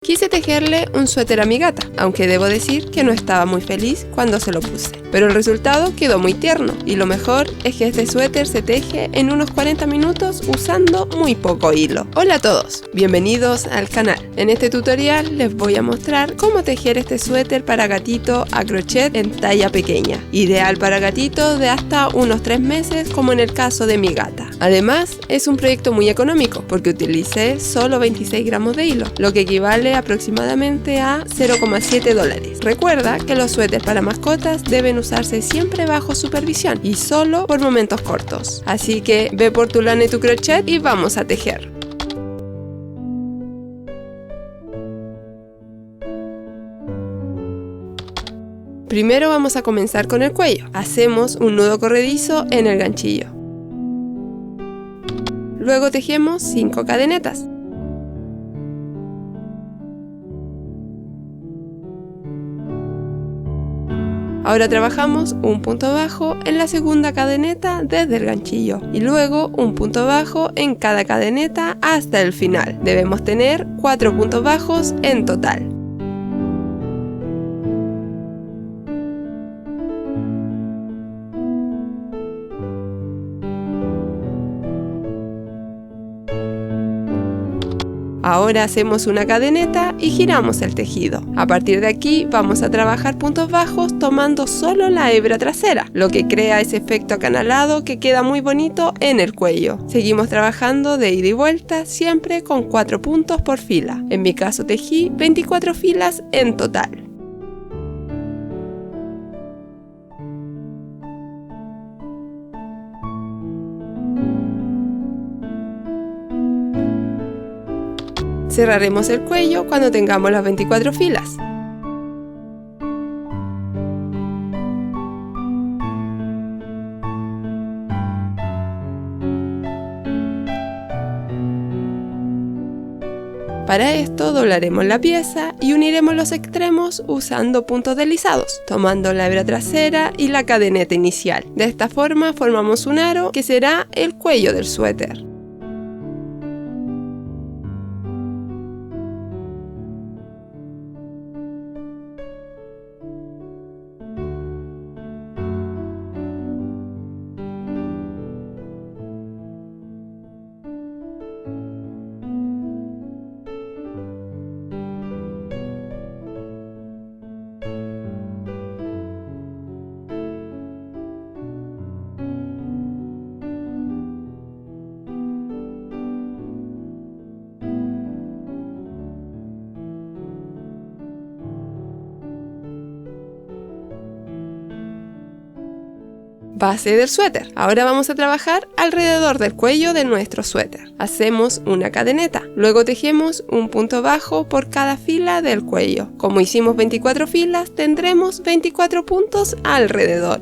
Quise tejerle un suéter a mi gata, aunque debo decir que no estaba muy feliz cuando se lo puse. Pero el resultado quedó muy tierno, y lo mejor es que este suéter se teje en unos 40 minutos usando muy poco hilo. Hola a todos, bienvenidos al canal. En este tutorial les voy a mostrar cómo tejer este suéter para gatito a crochet en talla pequeña, ideal para gatitos de hasta unos 3 meses como en el caso de mi gata. Además, es un proyecto muy económico porque utilicé solo 26 gramos de hilo, lo que equivale aproximadamente a $0,7. Recuerda que los suéteres para mascotas deben usarse siempre bajo supervisión y solo por momentos cortos. Así que ve por tu lana y tu crochet y vamos a tejer. Primero vamos a comenzar con el cuello. Hacemos un nudo corredizo en el ganchillo. Luego tejemos 5 cadenetas. Ahora trabajamos un punto bajo en la segunda cadeneta desde el ganchillo y luego un punto bajo en cada cadeneta hasta el final. Debemos tener 4 puntos bajos en total. Ahora hacemos una cadeneta y giramos el tejido. A partir de aquí vamos a trabajar puntos bajos tomando solo la hebra trasera, lo que crea ese efecto acanalado que queda muy bonito en el cuello. Seguimos trabajando de ida y vuelta, siempre con 4 puntos por fila. En mi caso tejí 24 filas en total. Cerraremos el cuello cuando tengamos las 24 filas. Para esto doblaremos la pieza y uniremos los extremos usando puntos deslizados, tomando la hebra trasera y la cadeneta inicial. De esta forma formamos un aro que será el cuello del suéter. Base del suéter. Ahora vamos a trabajar alrededor del cuello de nuestro suéter. Hacemos una cadeneta, luego tejemos un punto bajo por cada fila del cuello. Como hicimos 24 filas, tendremos 24 puntos alrededor.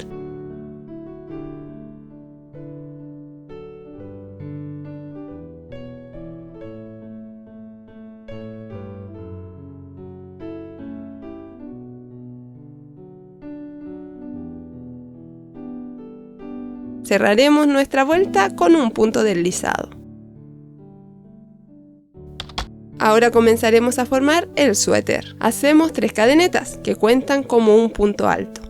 Cerraremos nuestra vuelta con un punto deslizado. Ahora comenzaremos a formar el suéter. Hacemos 3 cadenetas que cuentan como un punto alto.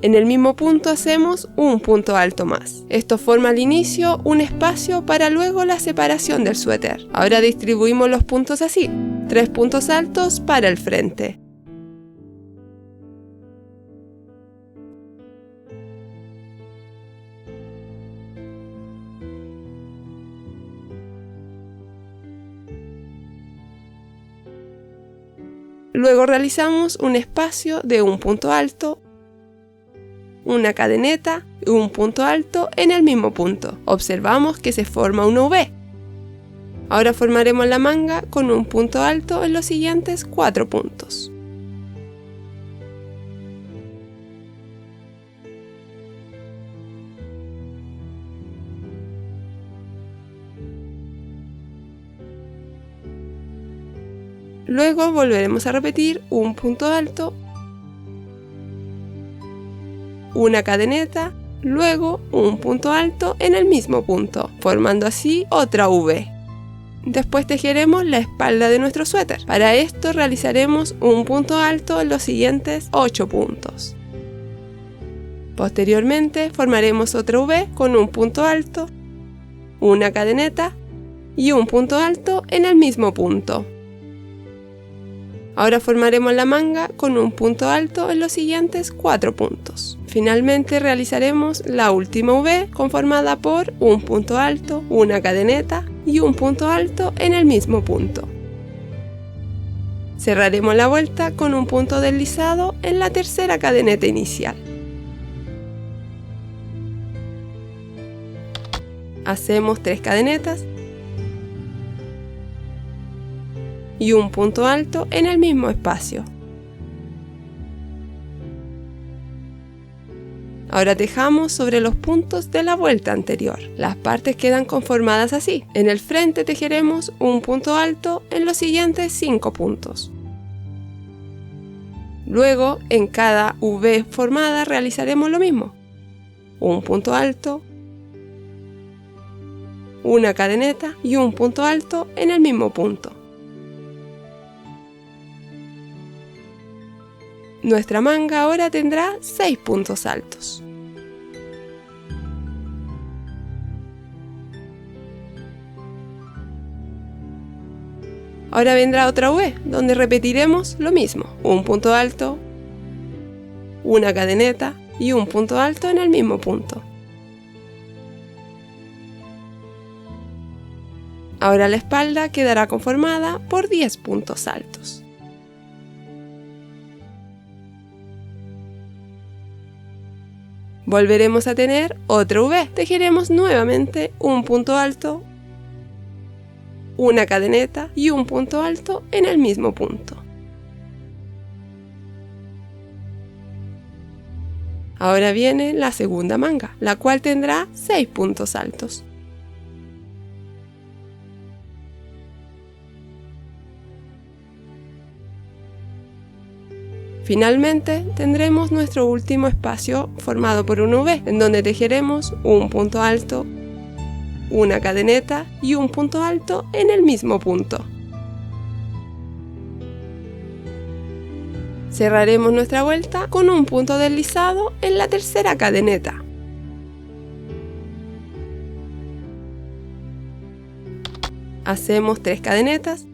En el mismo punto hacemos un punto alto más. Esto forma al inicio un espacio para luego la separación del suéter. Ahora distribuimos los puntos así: 3 puntos altos para el frente. Luego realizamos un espacio de un punto alto, una cadeneta y un punto alto en el mismo punto. Observamos que se forma una V. Ahora formaremos la manga con un punto alto en los siguientes 4 puntos. Luego volveremos a repetir un punto alto, una cadeneta, luego un punto alto en el mismo punto, formando así otra V. Después tejeremos la espalda de nuestro suéter. Para esto realizaremos un punto alto en los siguientes 8 puntos. Posteriormente formaremos otra V con un punto alto, una cadeneta y un punto alto en el mismo punto. Ahora formaremos la manga con un punto alto en los siguientes 4 puntos. Finalmente realizaremos la última V conformada por un punto alto, una cadeneta y un punto alto en el mismo punto. Cerraremos la vuelta con un punto deslizado en la tercera cadeneta inicial. Hacemos 3 cadenetas y un punto alto en el mismo espacio. Ahora tejamos sobre los puntos de la vuelta anterior. Las partes quedan conformadas así. En el frente tejeremos un punto alto en los siguientes 5 puntos. Luego, en cada V formada realizaremos lo mismo. Un punto alto, una cadeneta y un punto alto en el mismo punto. Nuestra manga ahora tendrá 6 puntos altos. Ahora vendrá otra V, donde repetiremos lo mismo. Un punto alto, una cadeneta y un punto alto en el mismo punto. Ahora la espalda quedará conformada por 10 puntos altos. Volveremos a tener otra V. Tejeremos nuevamente un punto alto, una cadeneta y un punto alto en el mismo punto. Ahora viene la segunda manga, la cual tendrá 6 puntos altos. Finalmente tendremos nuestro último espacio formado por una V, en donde tejeremos un punto alto, una cadeneta y un punto alto en el mismo punto. Cerraremos nuestra vuelta con un punto deslizado en la tercera cadeneta. Hacemos 3 cadenetas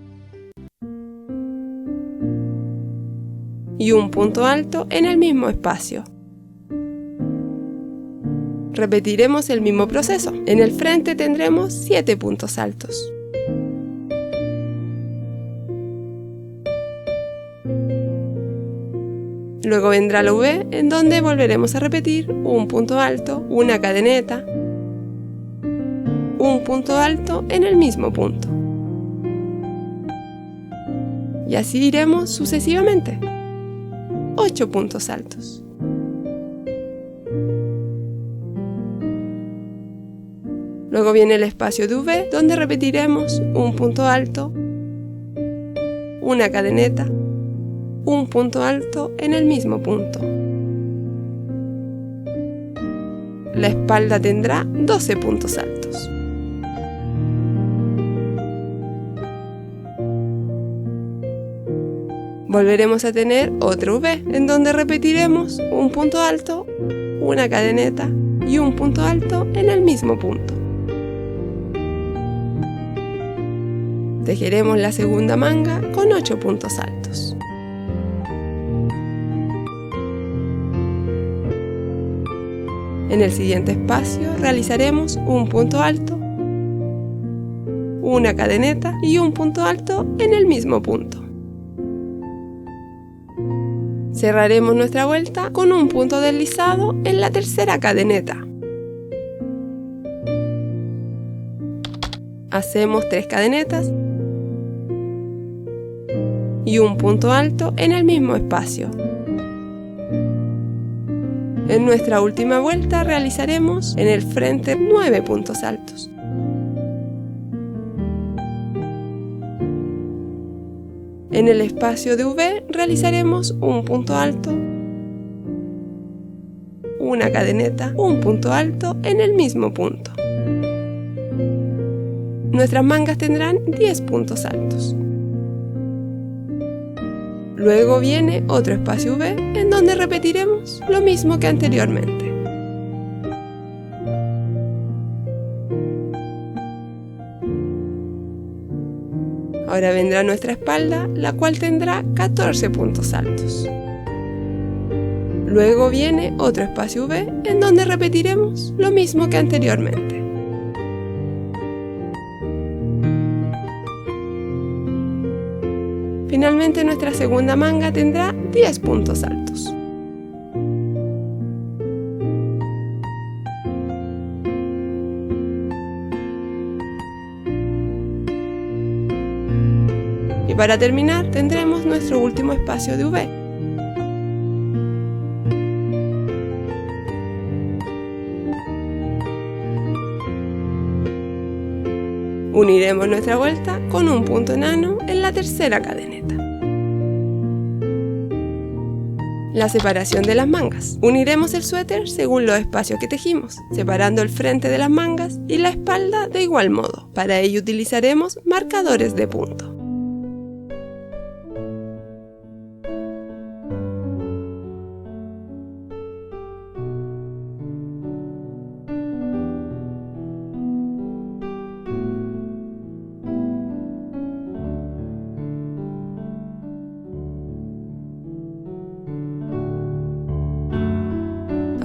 y un punto alto en el mismo espacio. Repetiremos el mismo proceso. En el frente tendremos 7 puntos altos. Luego vendrá la V, en donde volveremos a repetir un punto alto, una cadeneta, un punto alto en el mismo punto. Y así iremos sucesivamente. 8 puntos altos. Luego viene el espacio de V, donde repetiremos un punto alto, una cadeneta, un punto alto en el mismo punto. La espalda tendrá 12 puntos altos. Volveremos a tener otro V, en donde repetiremos un punto alto, una cadeneta y un punto alto en el mismo punto. Tejeremos la segunda manga con 8 puntos altos. En el siguiente espacio realizaremos un punto alto, una cadeneta y un punto alto en el mismo punto. Cerraremos nuestra vuelta con un punto deslizado en la tercera cadeneta. Hacemos 3 cadenetas y un punto alto en el mismo espacio. En nuestra última vuelta realizaremos en el frente 9 puntos altos. En el espacio de V realizaremos un punto alto, una cadeneta, un punto alto en el mismo punto. nuestras mangas tendrán 10 puntos altos. Luego viene otro espacio V en donde repetiremos lo mismo que anteriormente. Ahora vendrá nuestra espalda, la cual tendrá 14 puntos altos. Luego viene otro espacio V en donde repetiremos lo mismo que anteriormente. Finalmente nuestra segunda manga tendrá 10 puntos altos. Y para terminar tendremos nuestro último espacio de V. Uniremos nuestra vuelta con un punto enano en la tercera cadeneta. La separación de las mangas. Uniremos el suéter según los espacios que tejimos, separando el frente de las mangas y la espalda de igual modo. Para ello utilizaremos marcadores de punto.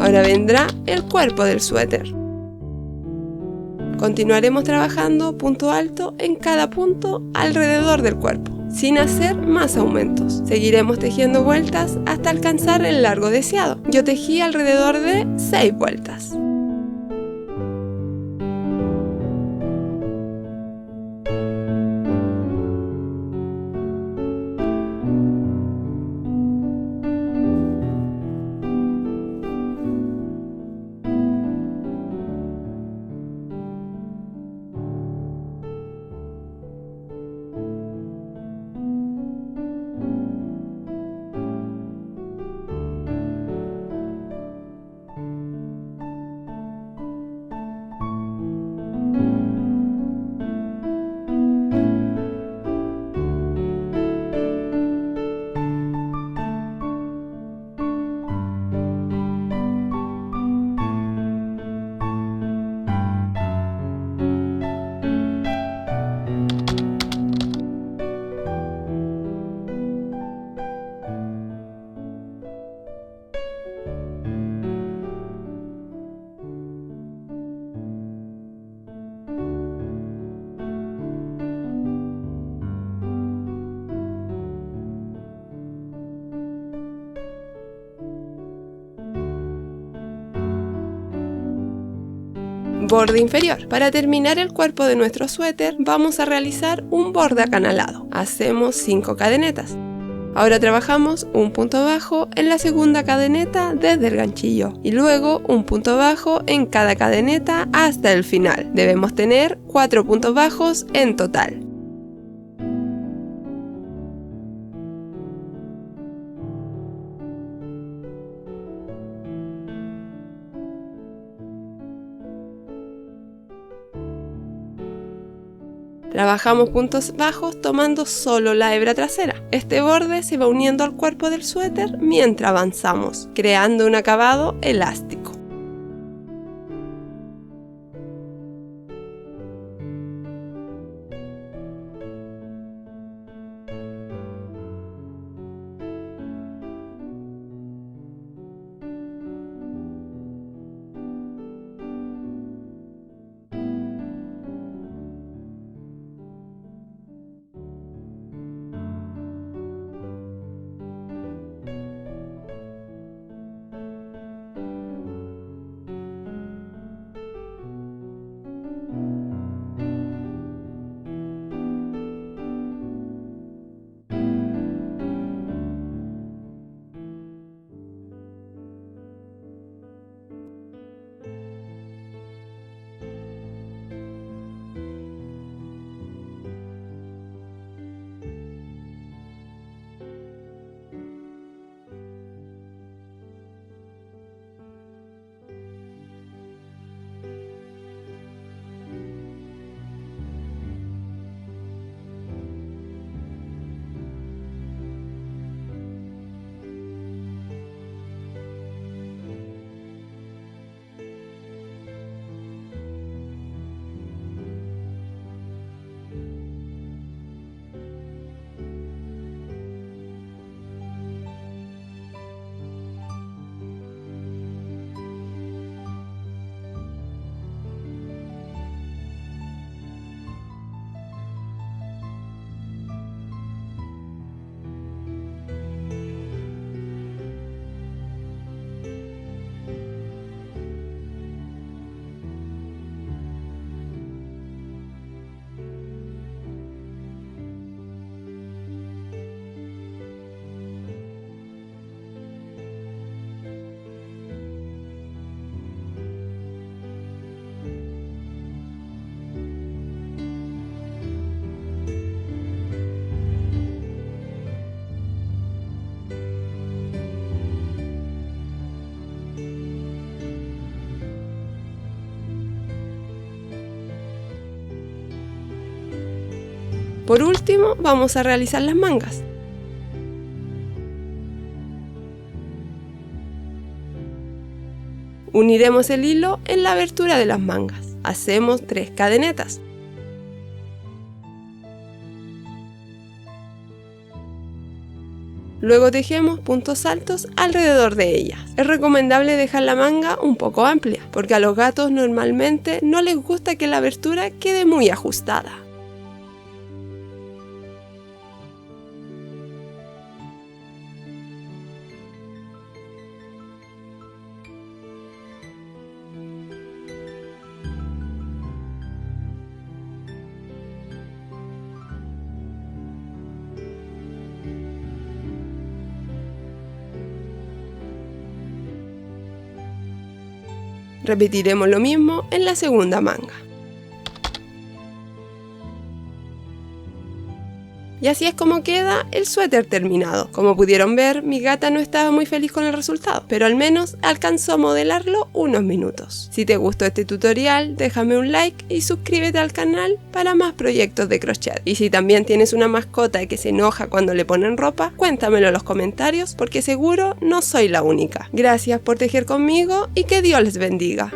Ahora vendrá el cuerpo del suéter. Continuaremos trabajando punto alto en cada punto alrededor del cuerpo, sin hacer más aumentos. Seguiremos tejiendo vueltas hasta alcanzar el largo deseado. Yo tejí alrededor de 6 vueltas. Borde inferior. Para terminar el cuerpo de nuestro suéter vamos a realizar un borde acanalado. Hacemos 5 cadenetas. Ahora trabajamos un punto bajo en la segunda cadeneta desde el ganchillo y luego un punto bajo en cada cadeneta hasta el final. Debemos tener 4 puntos bajos en total. Trabajamos puntos bajos tomando solo la hebra trasera. Este borde se va uniendo al cuerpo del suéter mientras avanzamos, creando un acabado elástico. Por último, vamos a realizar las mangas. Uniremos el hilo en la abertura de las mangas. Hacemos 3 cadenetas. Luego tejemos puntos altos alrededor de ellas. Es recomendable dejar la manga un poco amplia, porque a los gatos normalmente no les gusta que la abertura quede muy ajustada. Repetiremos lo mismo en la segunda manga. Y así es como queda el suéter terminado. Como pudieron ver, mi gata no estaba muy feliz con el resultado, pero al menos alcanzó a modelarlo unos minutos. Si te gustó este tutorial, déjame un like y suscríbete al canal para más proyectos de crochet. Y si también tienes una mascota que se enoja cuando le ponen ropa, cuéntamelo en los comentarios porque seguro no soy la única. Gracias por tejer conmigo y que Dios les bendiga.